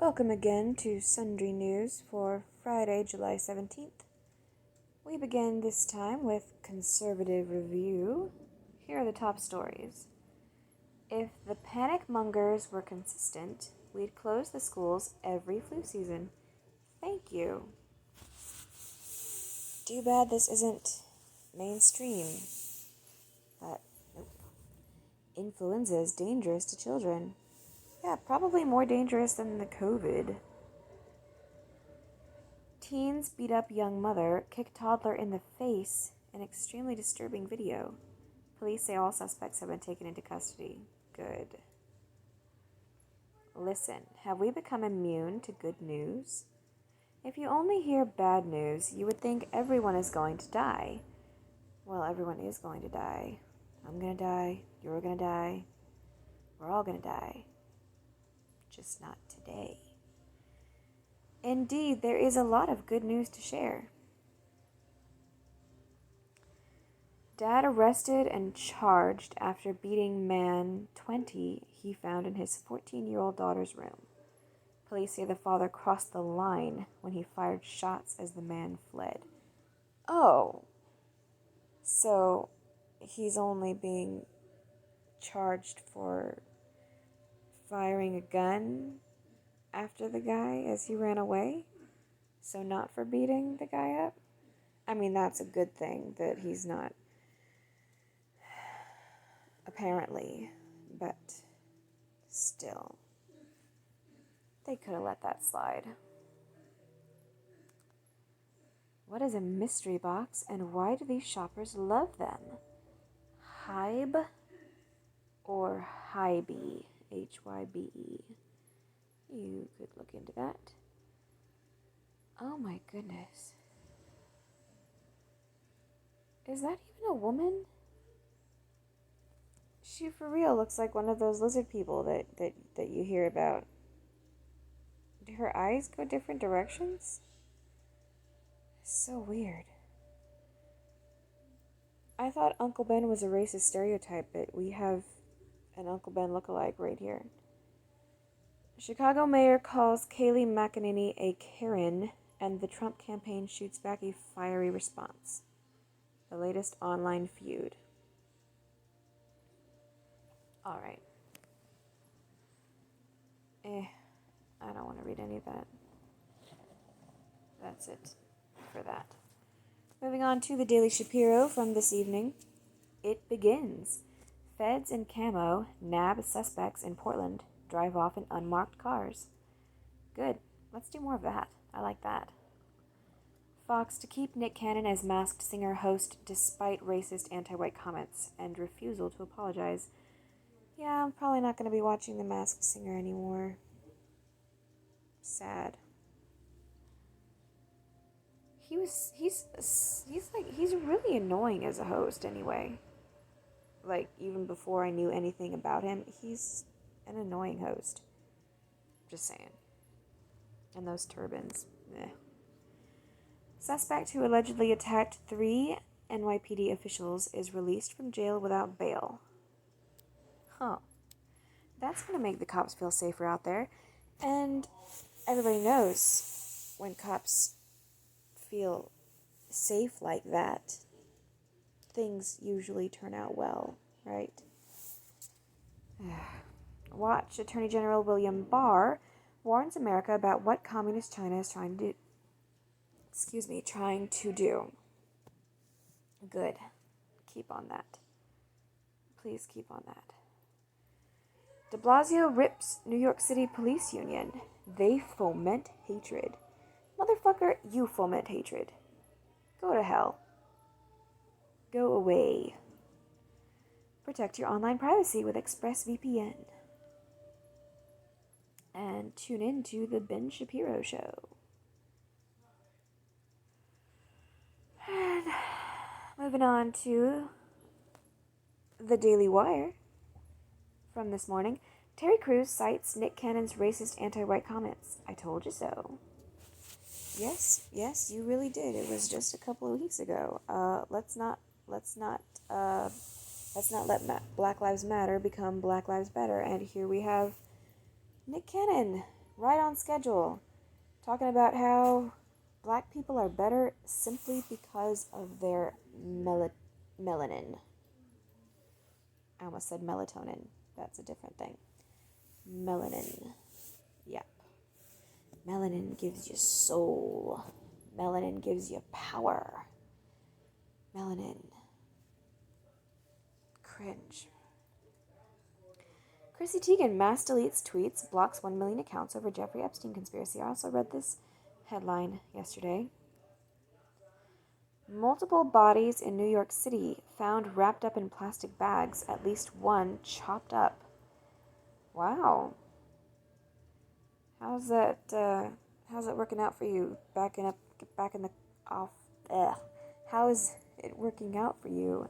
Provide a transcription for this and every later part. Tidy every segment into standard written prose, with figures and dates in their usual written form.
Welcome again to Sundry News for Friday, July 17th. We begin this time with Conservative Review. Here are the top stories. If the panic mongers were consistent, we'd close the schools every flu season. Thank you. Too bad this isn't mainstream. But nope. Influenza is dangerous to children. Yeah, probably more dangerous than the COVID. Teens beat up young mother, kick toddler in the face in extremely disturbing video. Police say all suspects have been taken into custody. Good. Listen, have we become immune to good news? If you only hear bad news, you would think everyone is going to die. Well, everyone is going to die. I'm gonna die. You're gonna die. We're all gonna die. Just not today. Indeed, there is a lot of good news to share. Dad arrested and charged after beating man 20 he found in his 14-year-old daughter's room. Police say the father crossed the line when he fired shots as the man fled. Oh, so he's only being charged for firing a gun after the guy as he ran away? So not for beating the guy up? I mean, that's a good thing that he's not, apparently, but still. They could have let that slide. What is a mystery box and why do these shoppers love them? Hybe or Hybe? Hybe. You could look into that. Oh my goodness. Is that even a woman? She for real looks like one of those lizard people that you hear about. Do her eyes go different directions? So weird. I thought Uncle Ben was a racist stereotype, but we have an Uncle Ben lookalike right here. Chicago mayor calls Kayleigh McEnany a Karen, and the Trump campaign shoots back a fiery response. The latest online feud. Alright. I don't want to read any of that. That's it for that. Moving on to the Daily Shapiro from this evening. It begins. Feds in camo nab suspects in Portland, drive off in unmarked cars. Good. Let's do more of that. I like that. Fox to keep Nick Cannon as Masked Singer host despite racist anti-white comments and refusal to apologize. Yeah, I'm probably not going to be watching The Masked Singer anymore. Sad. He's really annoying as a host anyway. Like, even before I knew anything about him, he's an annoying host. Just saying. And those turbans. Meh. Suspect who allegedly attacked 3 NYPD officials is released from jail without bail. Huh. That's gonna make the cops feel safer out there. And everybody knows when cops feel safe like that, things usually turn out well, right? Watch. Attorney General William Barr warns America about what communist China is trying to do. Good. Keep on that. Please keep on that. De Blasio rips New York City Police Union. They foment hatred. Motherfucker, you foment hatred. Go to hell. Go away. Protect your online privacy with ExpressVPN. And tune in to the Ben Shapiro Show. And moving on to the Daily Wire from this morning. Terry Crews cites Nick Cannon's racist anti-white comments. I told you so. Yes, you really did. It was just a couple of weeks ago. Let's not let Black Lives Matter become Black Lives Better. And here we have Nick Cannon right on schedule, talking about how black people are better simply because of their melanin. I almost said melatonin. That's a different thing. Melanin. Yep. Melanin gives you soul. Melanin gives you power. Melanin. Cringe. Chrissy Teigen mass deletes tweets, blocks 1 million accounts over Jeffrey Epstein conspiracy. I also read this headline yesterday. Multiple bodies in New York City found wrapped up in plastic bags, at least one chopped up. Wow. How's that working out for you? Back in the off. How is it working out for you?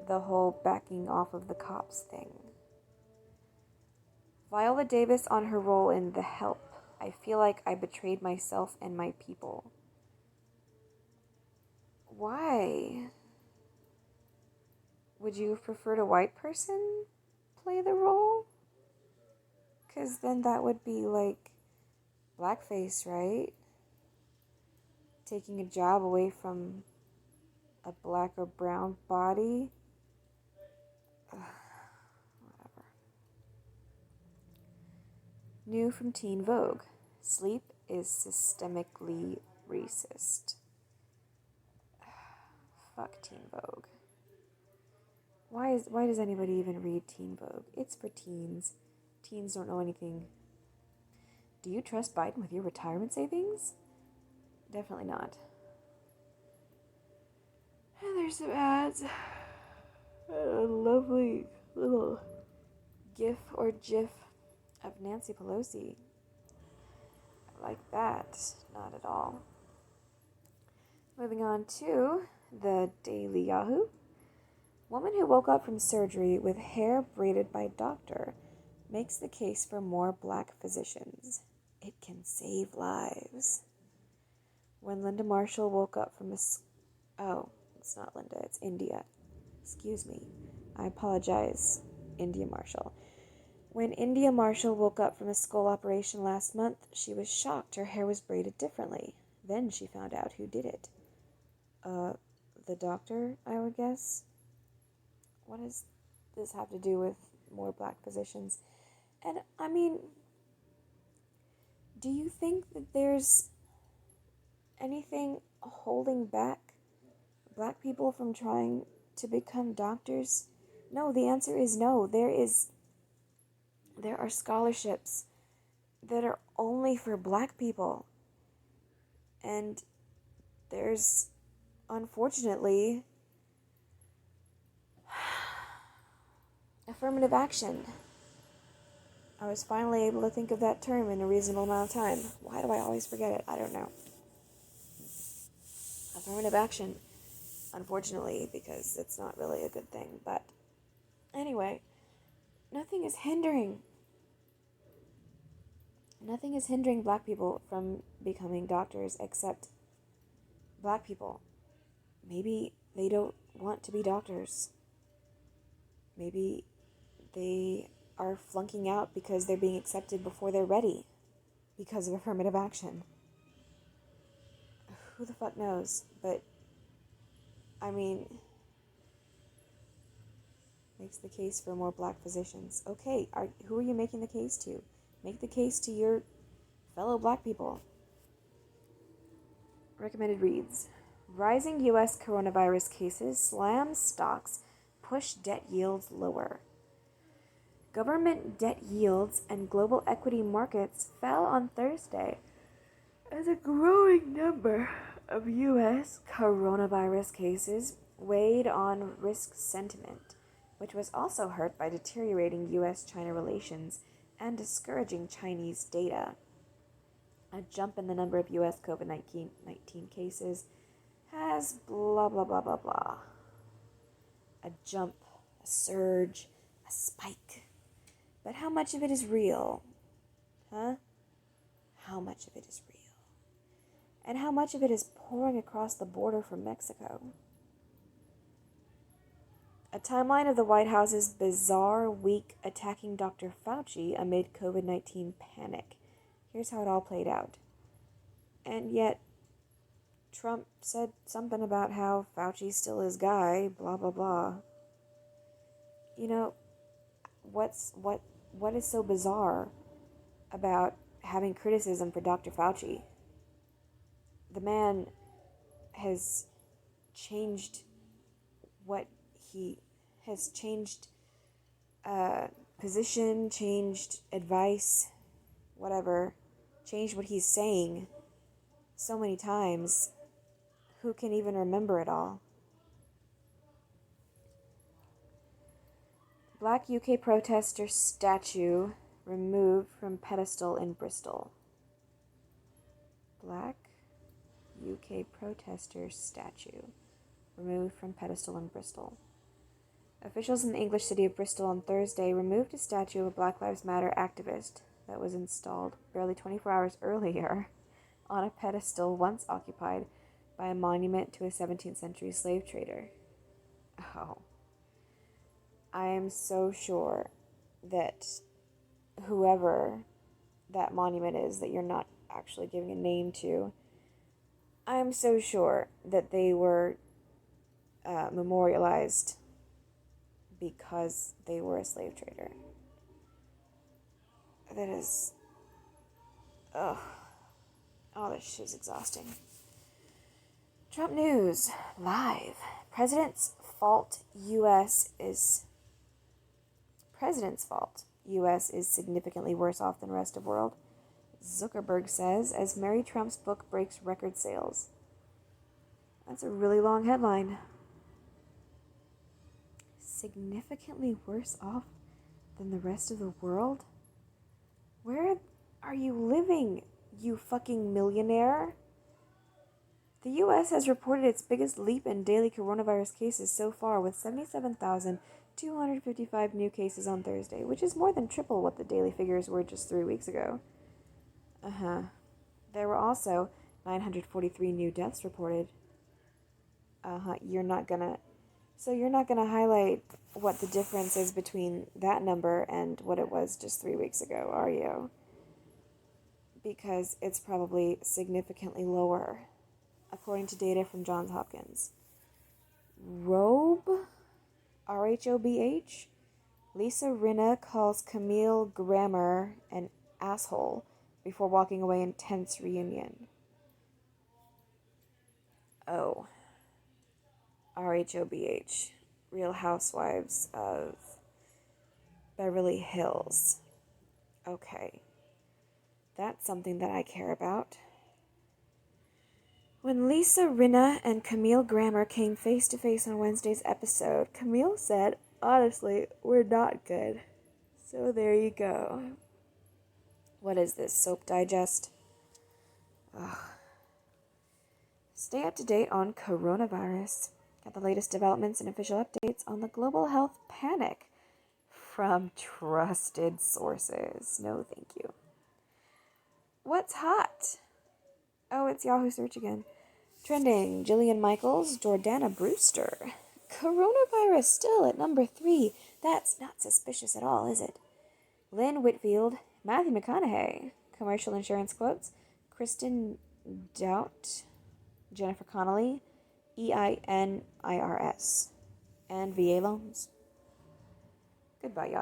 The whole backing off of the cops thing. Viola Davis on her role in The Help. I feel like I betrayed myself and my people. Why? Would you have preferred a white person play the role? Because then that would be like blackface, right? Taking a job away from a black or brown body. Whatever. New from Teen Vogue. Sleep is systemically racist. Fuck Teen Vogue. Why does anybody even read Teen Vogue? It's for teens. Teens don't know anything. Do you trust Biden with your retirement savings? Definitely not. And there's some ads. A lovely little gif or gif of Nancy Pelosi. I like that. Not at all. Moving on to the Daily Yahoo. Woman who woke up from surgery with hair braided by doctor makes the case for more black physicians. It can save lives. When Linda Marshall woke up from oh, it's not Linda, it's India. Excuse me. I apologize, India Marshall. When India Marshall woke up from a skull operation last month, she was shocked her hair was braided differently. Then she found out who did it. The doctor, I would guess. What does this have to do with more black physicians? And, I mean, do you think that there's anything holding back black people from trying to become doctors? No, the answer is no. There are scholarships that are only for black people. And there's, unfortunately, affirmative action. I was finally able to think of that term in a reasonable amount of time. Why do I always forget it? I don't know. Affirmative action, unfortunately, because it's not really a good thing. But anyway, nothing is hindering black people from becoming doctors except black people. Maybe they don't want to be doctors. Maybe they are flunking out because they're being accepted before they're ready because of affirmative action. Who the fuck knows? But, I mean, makes the case for more black physicians. Okay, who are you making the case to? Make the case to your fellow black people. Recommended reads. Rising U.S. coronavirus cases slam stocks, push debt yields lower. Government debt yields and global equity markets fell on Thursday as a growing number of U.S. coronavirus cases weighed on risk sentiment, which was also hurt by deteriorating U.S.-China relations and discouraging Chinese data. A jump in the number of U.S. COVID-19 cases has blah, blah, blah, blah, blah. A jump, a surge, a spike. But how much of it is real? Huh? How much of it is real? And how much of it is pouring across the border from Mexico? A timeline of the White House's bizarre week attacking Dr. Fauci amid COVID-19 panic. Here's how it all played out. And yet, Trump said something about how Fauci's still his guy, blah, blah, blah. You know, what is so bizarre about having criticism for Dr. Fauci? The man has changed what he has changed position, changed advice, whatever, changed what he's saying so many times. Who can even remember it all? Black UK protester statue removed from pedestal in Bristol. Black UK protester statue removed from pedestal in Bristol. Officials in the English city of Bristol on Thursday removed a statue of a Black Lives Matter activist that was installed barely 24 hours earlier on a pedestal once occupied by a monument to a 17th century slave trader. Oh. I am so sure that whoever that monument is that you're not actually giving a name to, I am so sure that they were memorialized because they were a slave trader. That is... Ugh. Oh, this shit is exhausting. Trump News, live. President's fault U.S. is significantly worse off than rest of world, Zuckerberg says, as Mary Trump's book breaks record sales. That's a really long headline. Significantly worse off than the rest of the world? Where are you living, you fucking millionaire? The U.S. has reported its biggest leap in daily coronavirus cases so far, with 77,255 new cases on Thursday, which is more than triple what the daily figures were just 3 weeks ago. There were also 943 new deaths reported. You're not gonna highlight what the difference is between that number and what it was just 3 weeks ago, are you? Because it's probably significantly lower, according to data from Johns Hopkins. RHOBH? Lisa Rinna calls Camille Grammer an asshole before walking away in tense reunion. Oh. RHOBH. Real Housewives of Beverly Hills. Okay. That's something that I care about. When Lisa Rinna and Camille Grammer came face to face on Wednesday's episode, Camille said, "Honestly, we're not good." So there you go. What is this, Soap Digest? Ugh. Stay up to date on coronavirus. Got the latest developments and official updates on the global health panic from trusted sources. No, thank you. What's hot? Oh, it's Yahoo search again. Trending, Jillian Michaels, Jordana Brewster. Coronavirus still at number 3. That's not suspicious at all, is it? Lynn Whitfield, Matthew McConaughey. Commercial insurance quotes, Kristen Doubt, Jennifer Connelly, EINIRS, and VA loans. Goodbye, Yahoo.